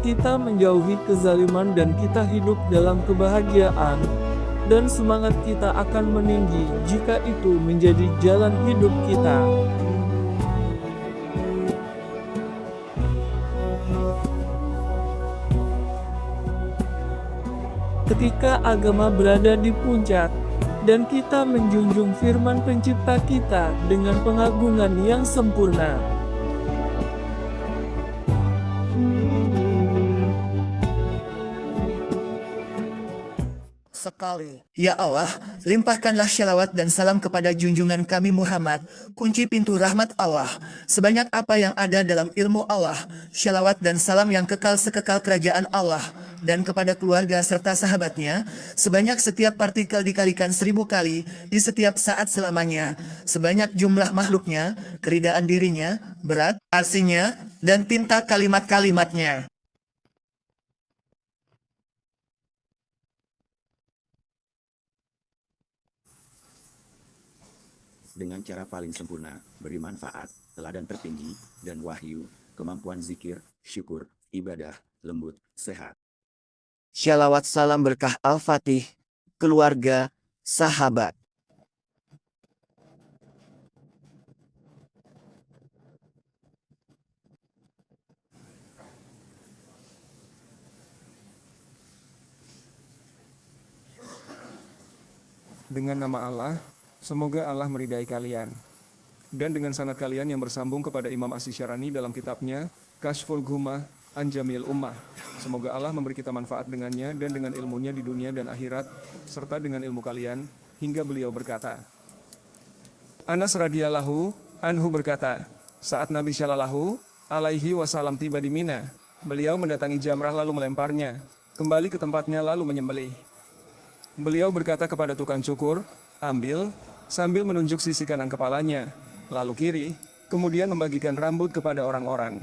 kita menjauhi kezaliman dan kita hidup dalam kebahagiaan, dan semangat kita akan meninggi jika itu menjadi jalan hidup kita. Ketika agama berada di puncak, dan kita menjunjung firman pencipta kita dengan pengagungan yang sempurna. Sekali. Ya Allah, limpahkanlah syalawat dan salam kepada junjungan kami Muhammad, kunci pintu rahmat Allah, sebanyak apa yang ada dalam ilmu Allah, syalawat dan salam yang kekal sekekal kerajaan Allah, dan kepada keluarga serta sahabatnya, sebanyak setiap partikel dikalikan 1000 kali, di setiap saat selamanya, sebanyak jumlah makhluknya, keridaan dirinya, berat, arsinya, dan tinta kalimat-kalimatnya. Dengan cara paling sempurna, beri manfaat, teladan tertinggi, dan wahyu, kemampuan zikir, syukur, ibadah, lembut, sehat. Syalawat salam berkah Al-Fatih, keluarga, sahabat. Dengan nama Allah, semoga Allah meridai kalian. Dan dengan sanad kalian yang bersambung kepada Imam Asy-Syarani dalam kitabnya, Kashful Ghumah an Jamil Ummah. Semoga Allah memberi kita manfaat dengannya dan dengan ilmunya di dunia dan akhirat, serta dengan ilmu kalian, hingga beliau berkata. Anas radhiyallahu anhu berkata, saat Nabi Shallallahu alaihi wasallam tiba di Mina, beliau mendatangi jamrah lalu melemparnya, kembali ke tempatnya lalu menyembelih. Beliau berkata kepada tukang cukur, ambil, sambil menunjuk sisi kanan kepalanya, lalu kiri, kemudian membagikan rambut kepada orang-orang.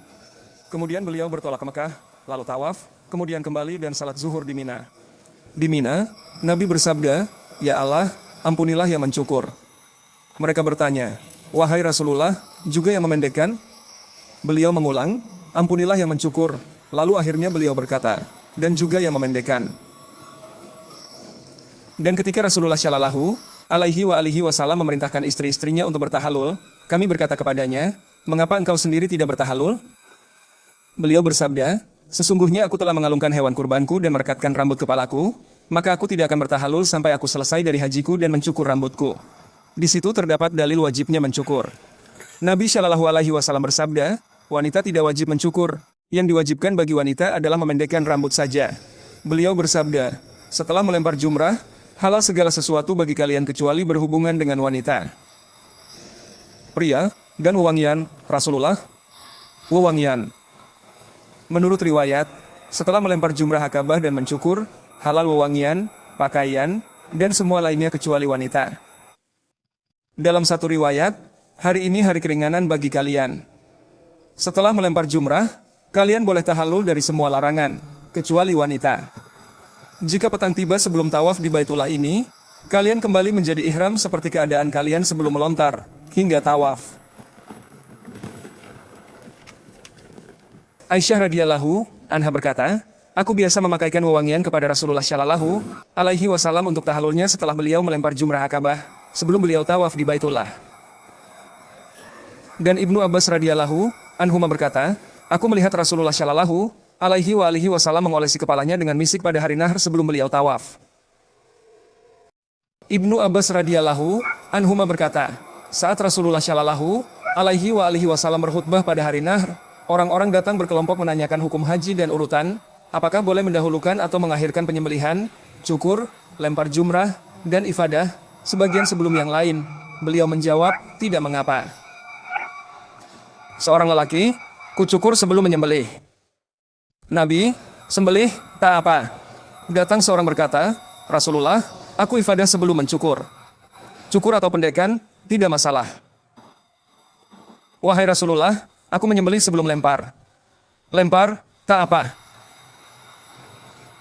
Kemudian beliau bertolak ke Mekah, lalu tawaf, kemudian kembali dan salat zuhur di Mina. Di Mina, Nabi bersabda, ya Allah, ampunilah yang mencukur. Mereka bertanya, wahai Rasulullah, juga yang memendekkan? Beliau mengulang, ampunilah yang mencukur. Lalu akhirnya beliau berkata, dan juga yang memendekkan. Dan ketika Rasulullah Shallallahu alaihi wasallam memerintahkan istri-istrinya untuk bertahalul, kami berkata kepadanya, mengapa engkau sendiri tidak bertahalul? Beliau bersabda, sesungguhnya aku telah mengalungkan hewan kurbanku dan merekatkan rambut kepalaku, maka aku tidak akan bertahalul sampai aku selesai dari hajiku dan mencukur rambutku. Di situ terdapat dalil wajibnya mencukur. Nabi Shallallahu alaihi wasallam bersabda, wanita tidak wajib mencukur, yang diwajibkan bagi wanita adalah memendekkan rambut saja. Beliau bersabda, setelah melempar jumrah, halal segala sesuatu bagi kalian kecuali berhubungan dengan wanita. Pria, dan wewangian, Rasulullah, wewangian. Menurut riwayat, setelah melempar jumrah Akabah dan mencukur, halal wewangian, pakaian, dan semua lainnya kecuali wanita. Dalam satu riwayat, hari ini hari keringanan bagi kalian. Setelah melempar jumrah, kalian boleh tahallul dari semua larangan, kecuali wanita. Jika petang tiba sebelum tawaf di Baitullah ini, kalian kembali menjadi ihram seperti keadaan kalian sebelum melontar, hingga tawaf. Aisyah radhiyallahu anha berkata, aku biasa memakaikan wewangian kepada Rasulullah Shallallahu alaihi wasallam untuk tahallulnya setelah beliau melempar jumrah Akabah, sebelum beliau tawaf di Baitullah. Dan Ibnu Abbas radhiyallahu anhu berkata, aku melihat Rasulullah Shallallahu alaihi wasallam mengolesi kepalanya dengan misik pada hari Nahr sebelum beliau tawaf. Ibnu Abbas radhiyallahu anhu berkata, saat Rasulullah Shallallahu alaihi wasallam berkhutbah pada hari Nahr, orang-orang datang berkelompok menanyakan hukum haji dan urutan, apakah boleh mendahulukan atau mengakhirkan penyembelihan, cukur, lempar jumrah, dan ifadah, sebagian sebelum yang lain. Beliau menjawab, tidak mengapa. Seorang lelaki, kucukur sebelum menyembelih. Nabi, sembelih, tak apa. Datang seorang berkata, Rasulullah, aku ifadah sebelum mencukur. Cukur atau pendekan, tidak masalah. Wahai Rasulullah, aku menyembelih sebelum lempar. Lempar, tak apa.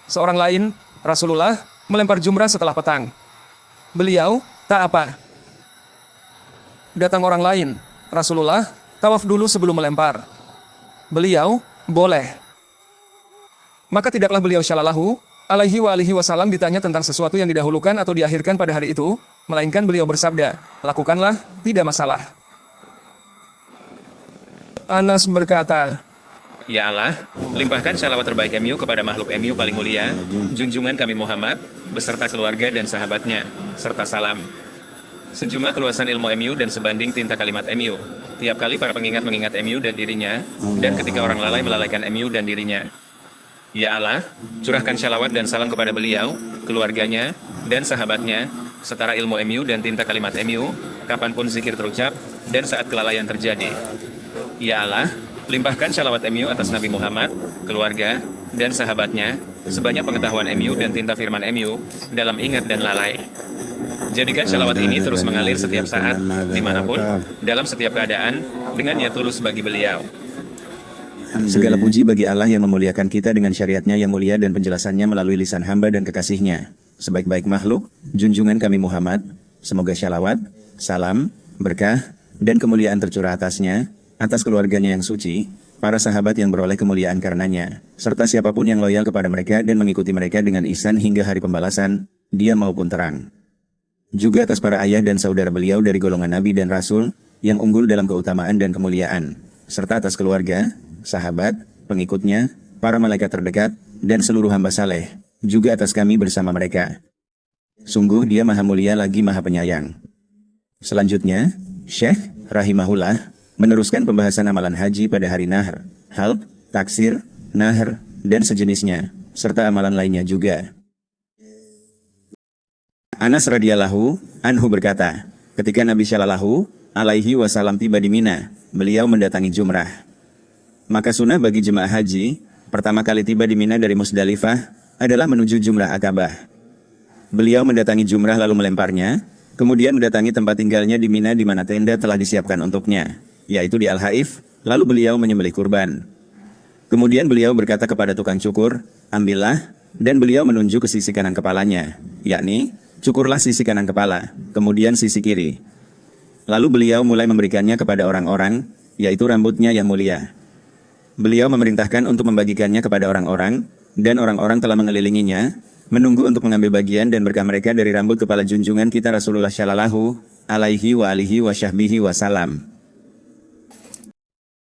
Seorang lain, Rasulullah, melempar jumrah setelah petang. Beliau, tak apa. Datang orang lain, Rasulullah, tawaf dulu sebelum melempar. Beliau, boleh. Maka tidaklah beliau Shallallahu alaihi wasallam ditanya tentang sesuatu yang didahulukan atau diakhirkan pada hari itu, melainkan beliau bersabda, lakukanlah, tidak masalah. Anas berkata, Ya Allah, limpahkan shalawat terbaik MU kepada makhluk MU paling mulia, junjungan kami Muhammad, beserta keluarga dan sahabatnya, serta salam. Sejumlah keluasan ilmu MU dan sebanding tinta kalimat MU. Tiap kali para pengingat mengingat MU dan dirinya, dan ketika orang lalai melalaikan MU dan dirinya. Ya Allah, curahkan shalawat dan salam kepada beliau, keluarganya, dan sahabatnya, setara ilmu MU dan tinta kalimat MU, kapanpun zikir terucap, dan saat kelalaian terjadi. Ya Allah, limpahkan shalawat MU atas Nabi Muhammad, keluarga, dan sahabatnya, sebanyak pengetahuan MU dan tinta firman MU, dalam ingat dan lalai. Jadikan shalawat ini terus mengalir setiap saat, dimanapun, dalam setiap keadaan, dengan niat tulus bagi beliau. Segala puji bagi Allah yang memuliakan kita dengan syariatnya yang mulia dan penjelasannya melalui lisan hamba dan kekasihnya. Sebaik-baik makhluk, junjungan kami Muhammad, semoga syalawat, salam, berkah, dan kemuliaan tercurah atasnya, atas keluarganya yang suci, para sahabat yang beroleh kemuliaan karenanya, serta siapapun yang loyal kepada mereka dan mengikuti mereka dengan ihsan hingga hari pembalasan, dia maupun terang. Juga atas para ayah dan saudara beliau dari golongan Nabi dan Rasul, yang unggul dalam keutamaan dan kemuliaan, serta atas keluarga, sahabat, pengikutnya, para malaikat terdekat, dan seluruh hamba saleh, juga atas kami bersama mereka. Sungguh dia maha mulia lagi maha penyayang. Selanjutnya, Syekh, rahimahullah, meneruskan pembahasan amalan haji pada hari Nahr, Halq, Taksir, Nahr, dan sejenisnya, serta amalan lainnya juga. Anas radhiyallahu anhu berkata, ketika Nabi Shallallahu alaihi wasallam tiba di Mina, beliau mendatangi Jumrah. Maka sunnah bagi jemaah haji, pertama kali tiba di Mina dari Musdalifah, adalah menuju Jumrah Akabah. Beliau mendatangi Jumrah lalu melemparnya, kemudian mendatangi tempat tinggalnya di Mina di mana tenda telah disiapkan untuknya, yaitu di Al-Haif, lalu beliau menyembelih kurban. Kemudian beliau berkata kepada tukang cukur, ambillah, dan beliau menunjuk ke sisi kanan kepalanya, yakni, cukurlah sisi kanan kepala, kemudian sisi kiri. Lalu beliau mulai memberikannya kepada orang-orang, yaitu rambutnya yang mulia. Beliau memerintahkan untuk membagikannya kepada orang-orang, dan orang-orang telah mengelilinginya, menunggu untuk mengambil bagian dan berkah mereka dari rambut kepala junjungan kita Rasulullah Shallallahu alaihi wasallam.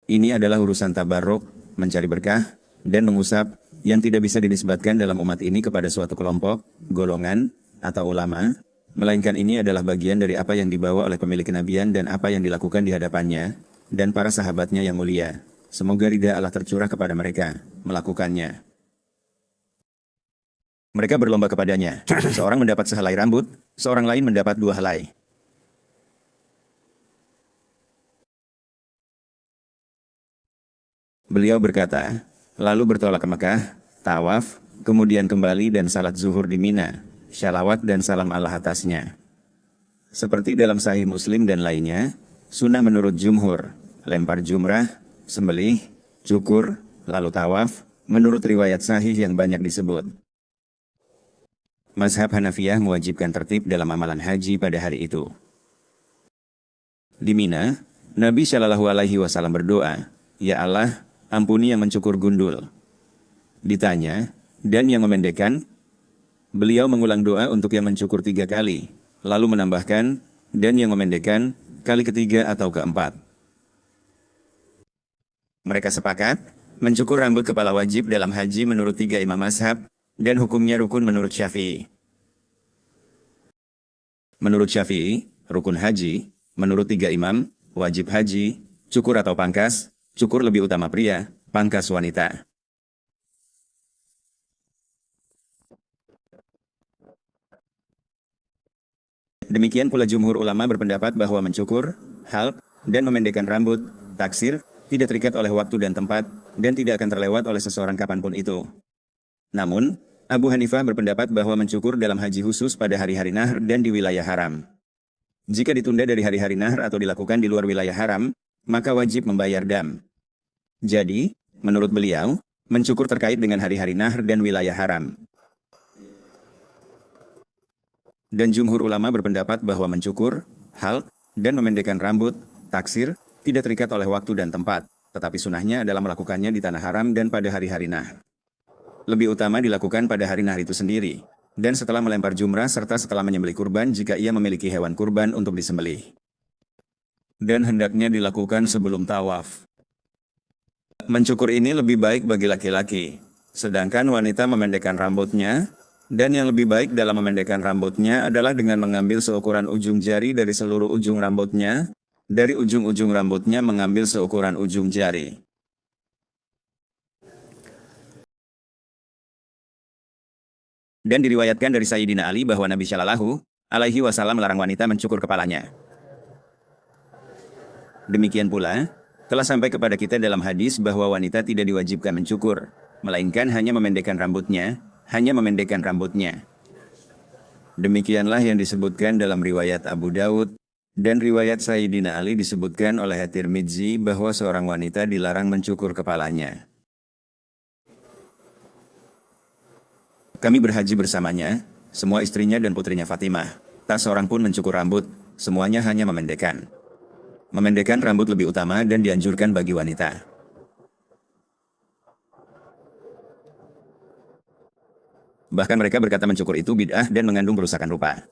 Ini adalah urusan tabarruk, mencari berkah, dan mengusap, yang tidak bisa dinisbatkan dalam umat ini kepada suatu kelompok, golongan, atau ulama, melainkan ini adalah bagian dari apa yang dibawa oleh pemilik kenabian dan apa yang dilakukan di hadapannya, dan para sahabatnya yang mulia. Semoga ridha Allah tercurah kepada mereka, melakukannya. Mereka berlomba kepadanya. Seorang mendapat sehelai rambut, seorang lain mendapat 2 helai. Beliau berkata, lalu bertolak ke Mekah, tawaf, kemudian kembali dan salat zuhur di Mina, syalawat dan salam Allah atasnya. Seperti dalam Sahih Muslim dan lainnya, sunnah menurut jumhur, lempar jumrah, sembelih, cukur, lalu tawaf, menurut riwayat sahih yang banyak disebut. Mazhab Hanafiyah mewajibkan tertib dalam amalan haji pada hari itu. Di Mina, Nabi Shallallahu alaihi wasallam berdoa, Ya Allah, ampuni yang mencukur gundul. Ditanya, dan yang memendekkan? Beliau mengulang doa untuk yang mencukur 3 kali, lalu menambahkan, dan yang memendekkan, kali ketiga atau keempat. Mereka sepakat, mencukur rambut kepala wajib dalam haji menurut 3 imam mazhab, dan hukumnya rukun menurut Syafi'i. Menurut Syafi'i, rukun haji, menurut 3 imam, wajib haji, cukur atau pangkas, cukur lebih utama pria, pangkas wanita. Demikian pula jumhur ulama berpendapat bahwa mencukur, halq, dan memendekkan rambut, taksir, tidak terikat oleh waktu dan tempat, dan tidak akan terlewat oleh seseorang kapanpun itu. Namun, Abu Hanifah berpendapat bahwa mencukur dalam haji khusus pada hari-hari Nahr dan di wilayah haram. Jika ditunda dari hari-hari Nahr atau dilakukan di luar wilayah haram, maka wajib membayar dam. Jadi, menurut beliau, mencukur terkait dengan hari-hari Nahr dan wilayah haram. Dan jumhur ulama berpendapat bahwa mencukur, halq, dan memendekkan rambut, taksir, tidak terikat oleh waktu dan tempat, tetapi sunahnya adalah melakukannya di tanah haram dan pada hari-hari Nahr. lebih utama dilakukan pada hari nahar itu sendiri, dan setelah melempar jumrah serta setelah menyembelih kurban jika ia memiliki hewan kurban untuk disembelih. Dan hendaknya dilakukan sebelum tawaf. Mencukur ini lebih baik bagi laki-laki, sedangkan wanita memendekkan rambutnya, dan yang lebih baik dalam memendekkan rambutnya adalah dengan mengambil seukuran ujung jari dari seluruh ujung rambutnya, dari ujung-ujung rambutnya mengambil seukuran ujung jari. Dan diriwayatkan dari Sayyidina Ali bahwa Nabi Shallallahu alaihi wasallam melarang wanita mencukur kepalanya. Demikian pula, telah sampai kepada kita dalam hadis bahwa wanita tidak diwajibkan mencukur, melainkan hanya memendekkan rambutnya, Demikianlah yang disebutkan dalam riwayat Abu Daud, dan riwayat Sayyidina Ali disebutkan oleh At-Tirmidzi bahwa seorang wanita dilarang mencukur kepalanya. Kami berhaji bersamanya, semua istrinya dan putrinya Fatimah. Tak seorang pun mencukur rambut, semuanya hanya memendekkan. Memendekkan rambut lebih utama dan dianjurkan bagi wanita. Bahkan mereka berkata mencukur itu bid'ah dan mengandung kerusakan rupa.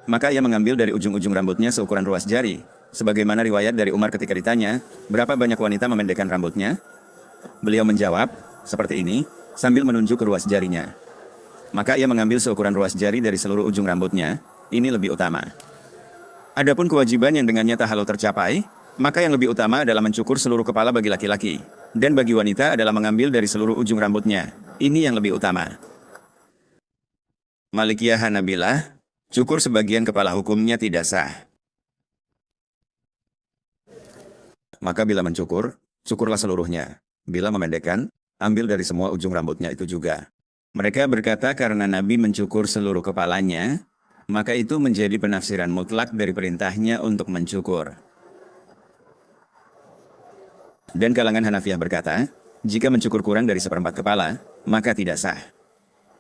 Maka ia mengambil dari ujung-ujung rambutnya seukuran ruas jari, sebagaimana riwayat dari Umar ketika ditanya, berapa banyak wanita memendekkan rambutnya? Beliau menjawab, seperti ini, sambil menunjuk ke ruas jarinya. Maka ia mengambil seukuran ruas jari dari seluruh ujung rambutnya, ini lebih utama. Adapun kewajiban yang dengannya tahalul tercapai, maka yang lebih utama adalah mencukur seluruh kepala bagi laki-laki, dan bagi wanita adalah mengambil dari seluruh ujung rambutnya, ini yang lebih utama. Malikiyah Hanabilah, cukur sebagian kepala hukumnya tidak sah. Maka bila mencukur, cukurlah seluruhnya. Bila memendekkan, ambil dari semua ujung rambutnya itu juga. Mereka berkata karena Nabi mencukur seluruh kepalanya, maka itu menjadi penafsiran mutlak dari perintahnya untuk mencukur. Dan kalangan Hanafiyah berkata, jika mencukur kurang dari seperempat kepala, maka tidak sah.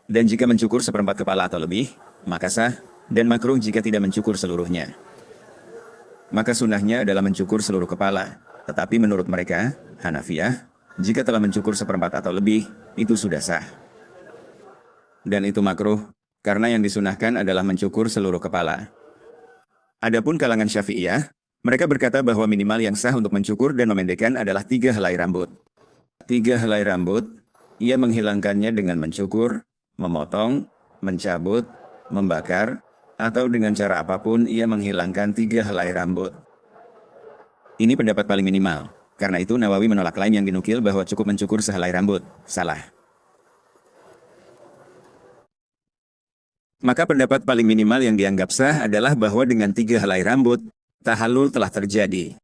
Dan jika mencukur seperempat kepala atau lebih, maka sah, dan makruh jika tidak mencukur seluruhnya. Maka sunnahnya adalah mencukur seluruh kepala. Tetapi menurut mereka, Hanafiyah, jika telah mencukur seperempat atau lebih, itu sudah sah. Dan itu makruh, karena yang disunahkan adalah mencukur seluruh kepala. Adapun kalangan Syafi'iyah, mereka berkata bahwa minimal yang sah untuk mencukur dan memendekkan adalah 3 helai rambut. 3 helai rambut, ia menghilangkannya dengan mencukur, memotong, mencabut, membakar, atau dengan cara apapun ia menghilangkan 3 helai rambut. Ini pendapat paling minimal. Karena itu Nawawi menolak klaim yang dinukil bahwa cukup mencukur sehelai rambut. Salah. Maka pendapat paling minimal yang dianggap sah adalah bahwa dengan 3 helai rambut, tahallul telah terjadi.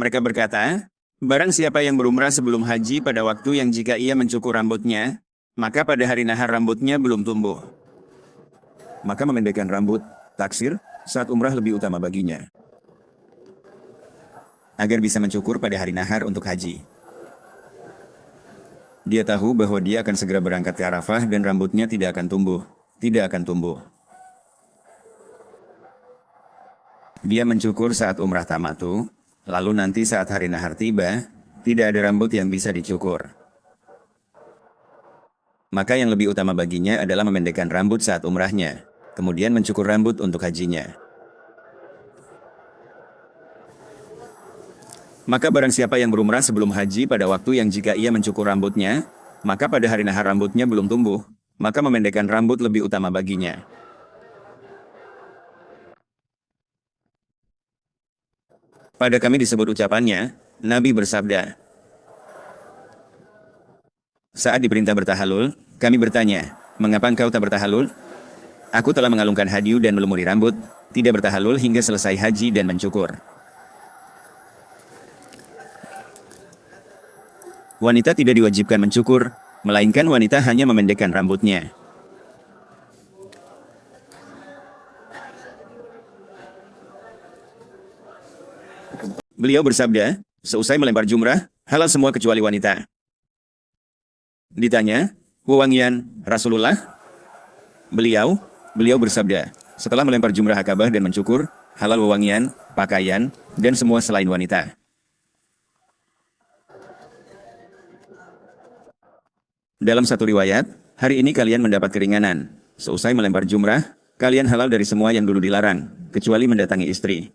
Mereka berkata, barang siapa yang berumrah sebelum haji pada waktu yang jika ia mencukur rambutnya, maka pada hari nahar rambutnya belum tumbuh. Maka memendekkan rambut, taksir, saat umrah lebih utama baginya. Agar bisa mencukur pada hari nahar untuk haji. Dia tahu bahwa dia akan segera berangkat ke Arafah dan rambutnya tidak akan tumbuh. Tidak akan tumbuh. Dia mencukur saat umrah tamatu, lalu nanti saat hari nahar tiba, tidak ada rambut yang bisa dicukur. Maka yang lebih utama baginya adalah memendekkan rambut saat umrahnya, kemudian mencukur rambut untuk hajinya. Maka barang siapa yang berumrah sebelum haji pada waktu yang jika ia mencukur rambutnya, maka pada hari nahar rambutnya belum tumbuh, maka memendekkan rambut lebih utama baginya. Pada kami disebut ucapannya, Nabi bersabda, saat diperintah bertahalul, kami bertanya, mengapa engkau tak bertahalul? Aku telah mengalungkan hadiu dan melumuri rambut, tidak bertahalul hingga selesai haji dan mencukur. Wanita tidak diwajibkan mencukur, melainkan wanita hanya memendekkan rambutnya. Beliau bersabda, seusai melempar jumrah, halal semua kecuali wanita. Ditanya, wewangian Rasulullah? Beliau bersabda, setelah melempar jumrah Akabah dan mencukur, halal wewangian, pakaian, dan semua selain wanita. Dalam satu riwayat, hari ini kalian mendapat keringanan. Seusai melempar jumrah, kalian halal dari semua yang dulu dilarang, kecuali mendatangi istri.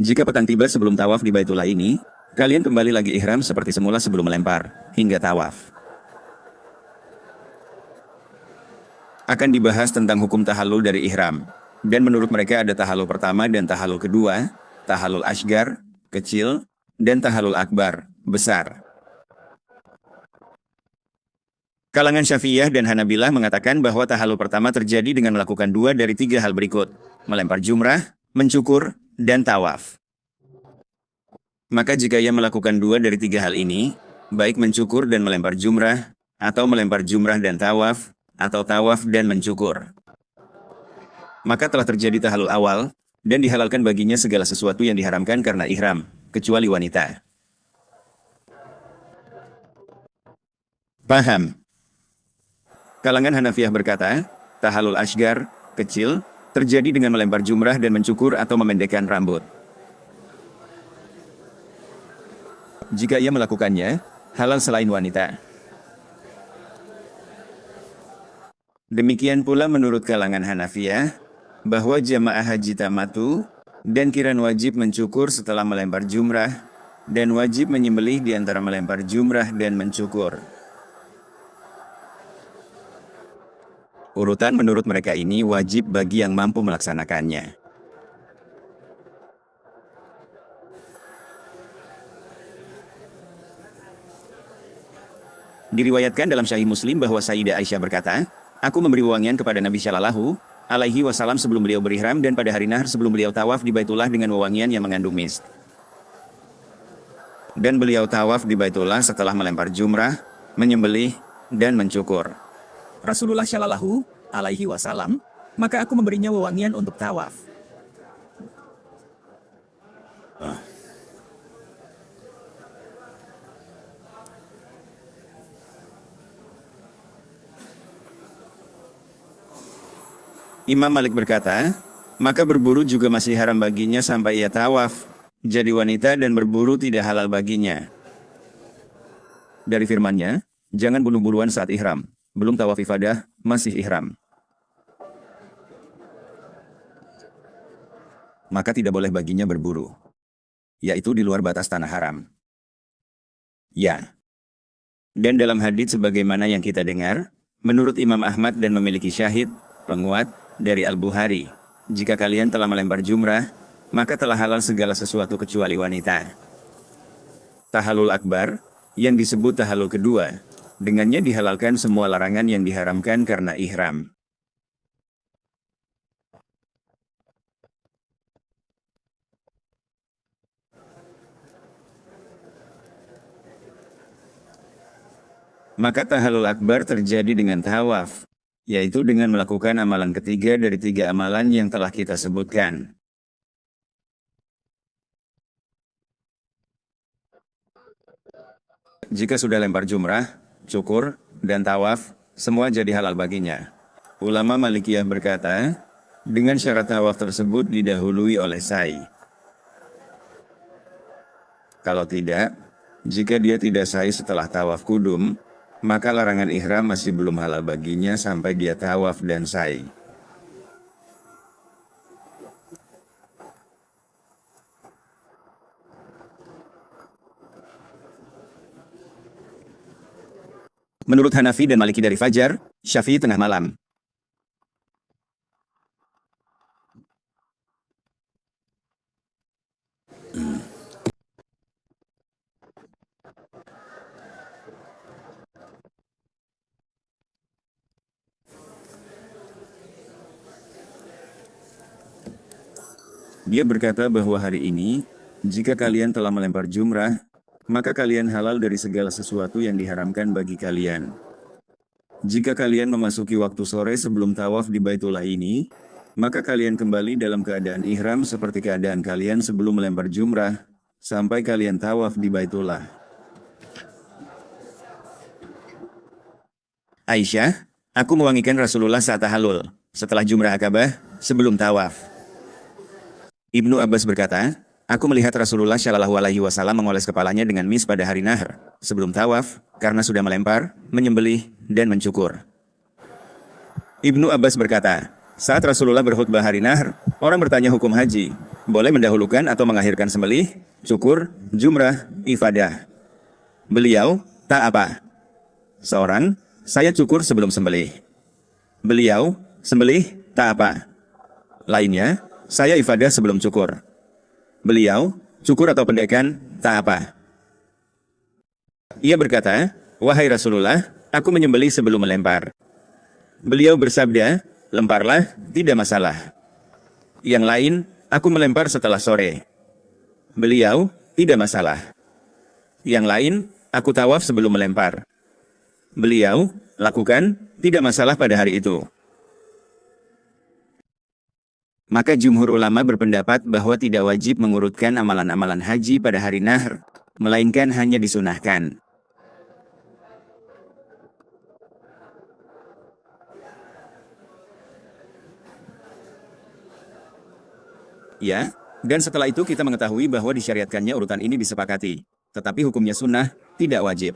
Jika petang tiba sebelum tawaf di Baitullah ini, kalian kembali lagi ihram seperti semula sebelum melempar, hingga tawaf. Akan dibahas tentang hukum tahallul dari ihram. Dan menurut mereka ada tahallul pertama dan tahallul kedua, tahallul asgar, kecil, dan tahallul akbar, besar. Kalangan Syafi'iyah dan Hanabilah mengatakan bahwa tahallul pertama terjadi dengan melakukan 2 dari 3 hal berikut, melempar jumrah, mencukur, dan tawaf. Maka jika ia melakukan 2 dari 3 hal ini, baik mencukur dan melempar jumrah, atau melempar jumrah dan tawaf, atau tawaf dan mencukur, maka telah terjadi tahallul awal, dan dihalalkan baginya segala sesuatu yang diharamkan karena ihram, kecuali wanita. Paham? Kalangan Hanafiyah berkata, tahallul asgar, kecil, terjadi dengan melempar jumrah dan mencukur atau memendekkan rambut. Jika ia melakukannya, halal selain wanita. Demikian pula menurut kalangan Hanafiyah, bahwa jamaah haji tamatu, dan kiran wajib mencukur setelah melempar jumrah, dan wajib menyembelih di antara melempar jumrah dan mencukur. Urutan menurut mereka ini wajib bagi yang mampu melaksanakannya. Diriwayatkan dalam Sahih Muslim bahwa Sayyidah Aisyah berkata, aku memberi wewangian kepada Nabi Shallallahu Alaihi Wasallam sebelum beliau berihram dan pada hari Nahr sebelum beliau tawaf di Baitullah dengan wewangian yang mengandung misk. Dan beliau tawaf di Baitullah setelah melempar jumrah, menyembelih, dan mencukur. Rasulullah Shallallahu Alaihi Wasallam, maka aku memberinya wewangian untuk tawaf. Imam Malik berkata, maka berburu juga masih haram baginya sampai ia tawaf, jadi wanita dan berburu tidak halal baginya. Dari firman-Nya, jangan bunuh-bunuhan saat ihram. Belum tawaf ifadah, masih ihram. Maka tidak boleh baginya berburu, yaitu di luar batas tanah haram. Ya. Dan dalam hadits sebagaimana yang kita dengar, menurut Imam Ahmad dan memiliki syahid, penguat, dari Al-Bukhari, jika kalian telah melempar jumrah, maka telah halal segala sesuatu kecuali wanita. Tahallul akbar, yang disebut tahallul kedua, dengannya dihalalkan semua larangan yang diharamkan karena ihram. Maka tahallul akbar terjadi dengan tawaf, yaitu dengan melakukan amalan ketiga dari 3 amalan yang telah kita sebutkan. Jika sudah lempar jumrah, cukur, dan tawaf, semua jadi halal baginya. Ulama Malikiyah berkata, dengan syarat tawaf tersebut didahului oleh sa'i. Kalau tidak, jika dia tidak sa'i setelah tawaf kudum, maka larangan ihram masih belum halal baginya sampai dia tawaf dan sa'i. Menurut Hanafi dan Maliki dari fajar, Syafi'i tengah malam. Dia berkata bahwa hari ini, jika kalian telah melempar jumrah, maka kalian halal dari segala sesuatu yang diharamkan bagi kalian. Jika kalian memasuki waktu sore sebelum tawaf di Baitullah ini, maka kalian kembali dalam keadaan ihram seperti keadaan kalian sebelum melempar jumrah, sampai kalian tawaf di Baitullah. Aisyah, aku mewangikan Rasulullah saat tahallul, setelah jumrah Akabah, sebelum tawaf. Ibnu Abbas berkata, aku melihat Rasulullah Shallallahu Alaihi Wasallam mengoles kepalanya dengan mis pada hari Nahr, sebelum tawaf, karena sudah melempar, menyembelih, dan mencukur. Ibnu Abbas berkata, saat Rasulullah berkhutbah hari Nahr, orang bertanya hukum haji, boleh mendahulukan atau mengakhirkan sembelih, cukur, jumrah, ifadah. Beliau, tak apa. Seorang, saya cukur sebelum sembelih. Beliau, sembelih, tak apa. Lainnya, saya ifadah sebelum cukur. Beliau, cukur atau pendekan, tak apa. Ia berkata, wahai Rasulullah, aku menyembelih sebelum melempar. Beliau bersabda, lemparlah, tidak masalah. Yang lain, aku melempar setelah sore. Beliau, tidak masalah. Yang lain, aku tawaf sebelum melempar. Beliau, lakukan, tidak masalah pada hari itu. Maka jumhur ulama berpendapat bahwa tidak wajib mengurutkan amalan-amalan haji pada hari Nahr, melainkan hanya disunahkan. Ya, dan setelah itu kita mengetahui bahwa disyariatkannya urutan ini disepakati, tetapi hukumnya sunnah, tidak wajib.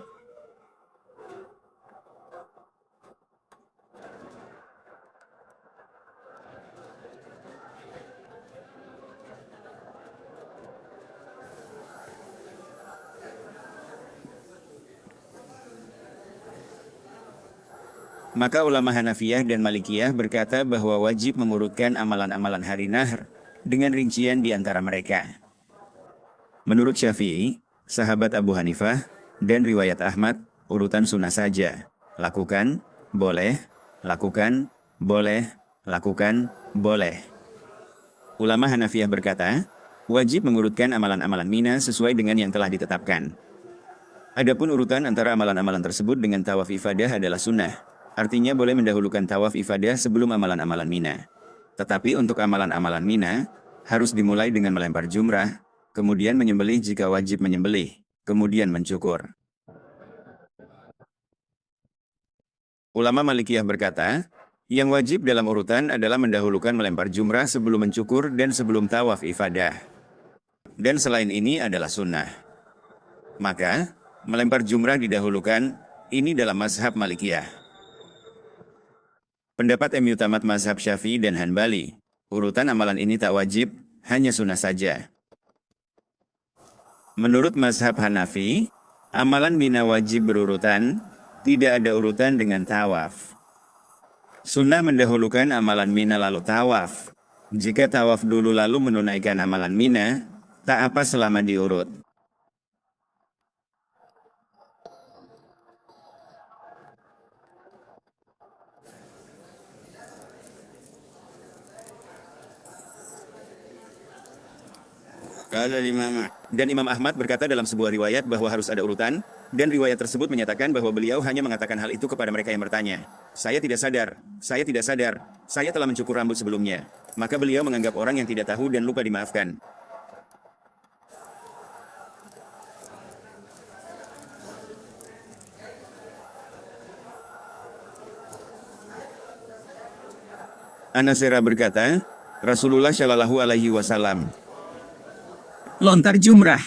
Maka ulama Hanafiyah dan Malikiyah berkata bahwa wajib mengurutkan amalan-amalan hari Nahr dengan rincian di antara mereka. Menurut Syafi'i, sahabat Abu Hanifah, dan riwayat Ahmad, urutan sunnah saja. Lakukan, boleh, lakukan, boleh, lakukan, boleh. Ulama Hanafiyah berkata, wajib mengurutkan amalan-amalan Mina sesuai dengan yang telah ditetapkan. Adapun urutan antara amalan-amalan tersebut dengan tawaf ifadah adalah sunnah. Artinya boleh mendahulukan tawaf ifadah sebelum amalan-amalan Mina. Tetapi untuk amalan-amalan Mina, harus dimulai dengan melempar jumrah, kemudian menyembelih jika wajib menyembelih, kemudian mencukur. Ulama Malikiyah berkata, yang wajib dalam urutan adalah mendahulukan melempar jumrah sebelum mencukur dan sebelum tawaf ifadah. Dan selain ini adalah sunnah. Maka, melempar jumrah didahulukan, ini dalam mazhab Malikiyah. Pendapat MU tamat mazhab Syafi'i dan Hanbali, urutan amalan ini tak wajib, hanya sunnah saja. Menurut mazhab Hanafi, amalan Mina wajib berurutan, tidak ada urutan dengan tawaf. Sunnah mendahulukan amalan Mina lalu tawaf. Jika tawaf dulu lalu menunaikan amalan Mina, tak apa selama diurut. Dan Imam Ahmad berkata dalam sebuah riwayat bahwa harus ada urutan, dan riwayat tersebut menyatakan bahwa beliau hanya mengatakan hal itu kepada mereka yang bertanya. Saya tidak sadar, saya telah mencukur rambut sebelumnya. Maka beliau menganggap orang yang tidak tahu dan lupa dimaafkan. Anasera berkata, Rasulullah Shallallahu Alaihi Wasallam Lontar jumrah.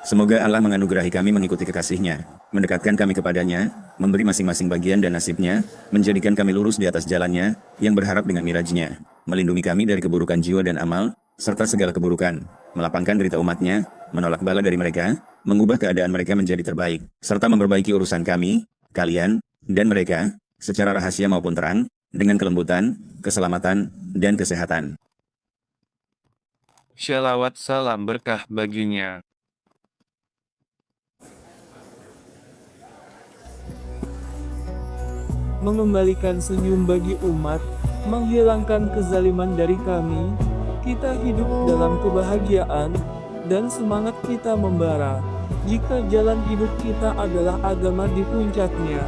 Semoga Allah menganugerahi kami mengikuti kekasihnya, mendekatkan kami kepadanya, memberi masing-masing bagian dan nasibnya, menjadikan kami lurus di atas jalannya, yang berharap dengan mirajnya, melindungi kami dari keburukan jiwa dan amal, serta segala keburukan, melapangkan derita umatnya, menolak bala dari mereka, mengubah keadaan mereka menjadi terbaik, serta memperbaiki urusan kami, kalian, dan mereka, secara rahasia maupun terang, dengan kelembutan, keselamatan, dan kesehatan. Shalawat salam berkah baginya. Mengembalikan senyum bagi umat, menghilangkan kezaliman dari kami, kita hidup dalam kebahagiaan, dan semangat kita membara. jika jalan hidup kita adalah agama di puncaknya,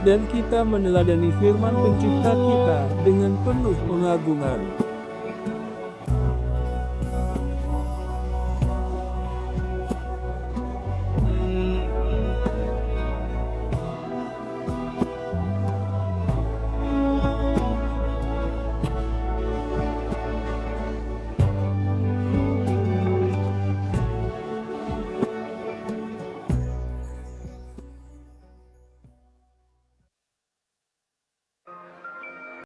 dan kita meneladani firman pencipta kita dengan penuh pengagungan.